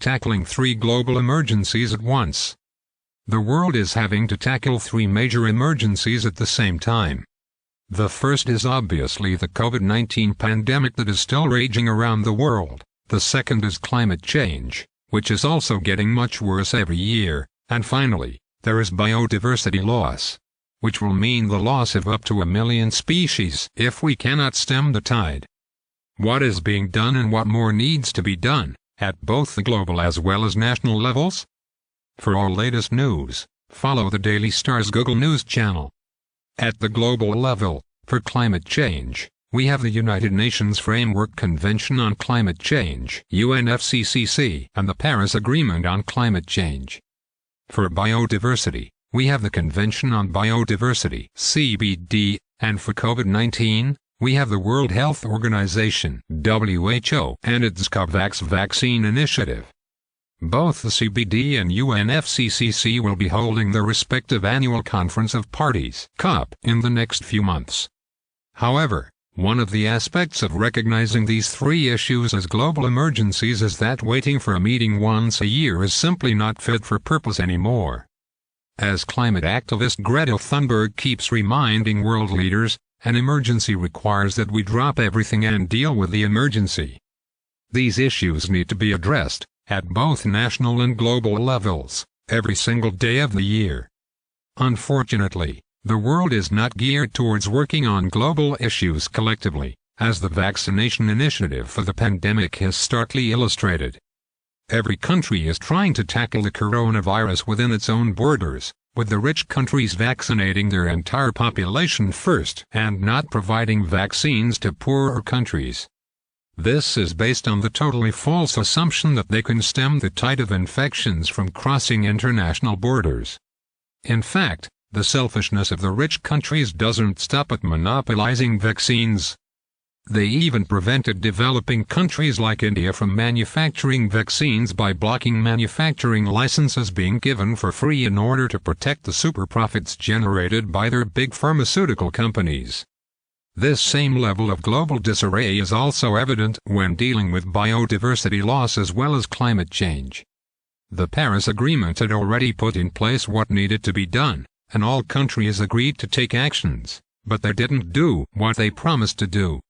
tackling 3 global emergencies at once. The world is having to tackle 3 major emergencies at the same time. The first is obviously the COVID-19 pandemic that is still raging around the world. The second is climate change, which is also getting much worse every year. And finally, there is biodiversity loss, which will mean the loss of up to 1 million species if we cannot stem the tide. What is being done and what more needs to be done, at both the global as well as national levels? For all latest news, follow the Daily Star's Google News channel. At the global level, for climate change, we have the United Nations Framework Convention on Climate Change (UNFCCC) and the Paris Agreement on Climate Change. For biodiversity, we have the Convention on Biodiversity (CBD), and for COVID-19, we have the World Health Organization (WHO) and its COVAX vaccine initiative. Both the CBD and UNFCCC will be holding their respective annual Conference of Parties (COP) in the next few months. However, one of the aspects of recognizing these 3 issues as global emergencies is that waiting for a meeting once a year is simply not fit for purpose anymore. As climate activist Greta Thunberg keeps reminding world leaders, an emergency requires that we drop everything and deal with the emergency. These issues need to be addressed, at both national and global levels, every single day of the year. Unfortunately, the world is not geared towards working on global issues collectively, as the vaccination initiative for the pandemic has starkly illustrated. Every country is trying to tackle the coronavirus within its own borders, with the rich countries vaccinating their entire population first and not providing vaccines to poorer countries. This is based on the totally false assumption that they can stem the tide of infections from crossing international borders. In fact, the selfishness of the rich countries doesn't stop at monopolizing vaccines. They even prevented developing countries like India from manufacturing vaccines by blocking manufacturing licenses being given for free in order to protect the super profits generated by their big pharmaceutical companies. This same level of global disarray is also evident when dealing with biodiversity loss as well as climate change. The Paris Agreement had already put in place what needed to be done, and all countries agreed to take actions, but they didn't do what they promised to do.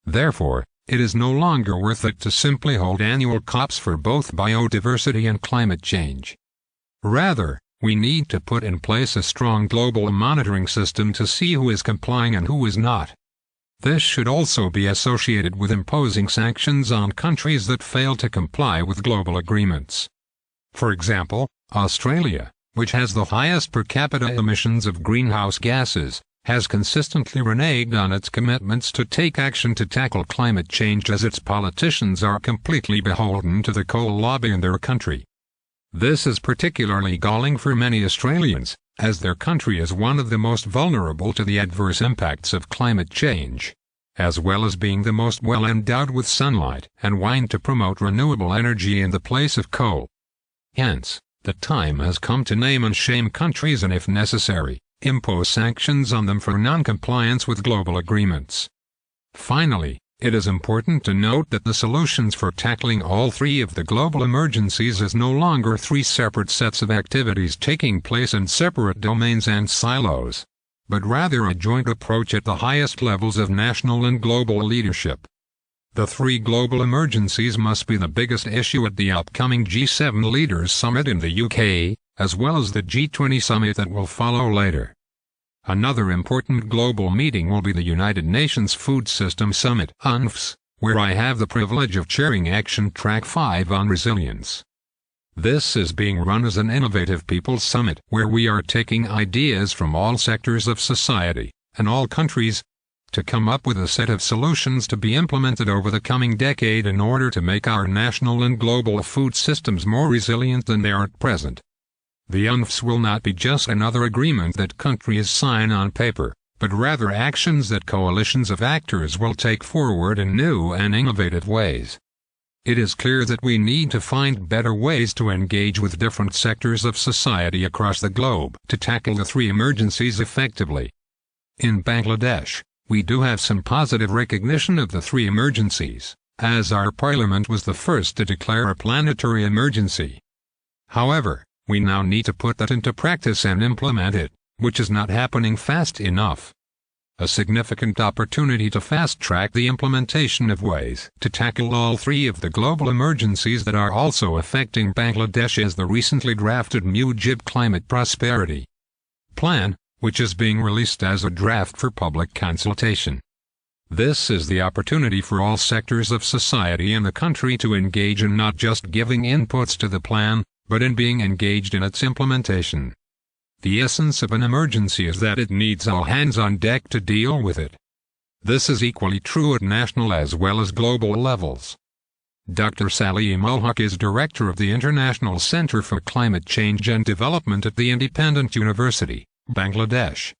Therefore, it is no longer worth it to simply hold annual COPs for both biodiversity and climate change. Rather, we need to put in place a strong global monitoring system to see who is complying and who is not. This should also be associated with imposing sanctions on countries that fail to comply with global agreements. For example, Australia, which has the highest per capita emissions of greenhouse gases, has consistently reneged on its commitments to take action to tackle climate change as its politicians are completely beholden to the coal lobby in their country. This is particularly galling for many Australians, as their country is one of the most vulnerable to the adverse impacts of climate change, as well as being the most well endowed with sunlight and wind to promote renewable energy in the place of coal. Hence, the time has come to name and shame countries and, if necessary, impose sanctions on them for non-compliance with global agreements. Finally, it is important to note that the solutions for tackling all 3 of the global emergencies is no longer 3 separate sets of activities taking place in separate domains and silos, but rather a joint approach at the highest levels of national and global leadership. The 3 global emergencies must be the biggest issue at the upcoming G7 Leaders Summit in the UK, as well as the G20 Summit that will follow later. Another important global meeting will be the United Nations Food System Summit (UNFS), where I have the privilege of chairing Action Track 5 on resilience. This is being run as an innovative people's summit where we are taking ideas from all sectors of society and all countries to come up with a set of solutions to be implemented over the coming decade in order to make our national and global food systems more resilient than they are at present. The UNFS will not be just another agreement that countries sign on paper, but rather actions that coalitions of actors will take forward in new and innovative ways. It is clear that we need to find better ways to engage with different sectors of society across the globe to tackle the 3 emergencies effectively. In Bangladesh, we do have some positive recognition of the 3 emergencies, as our parliament was the first to declare a planetary emergency. However, we now need to put that into practice and implement it, which is not happening fast enough. A significant opportunity to fast-track the implementation of ways to tackle all three of the global emergencies that are also affecting Bangladesh is the recently drafted Mujib Climate Prosperity Plan, which is being released as a draft for public consultation. This is the opportunity for all sectors of society in the country to engage in not just giving inputs to the plan, but in being engaged in its implementation. The essence of an emergency is that it needs all hands on deck to deal with it. This is equally true at national as well as global levels. Dr. Salim Ul-Haq is director of the International Center for Climate Change and Development at the Independent University, Bangladesh.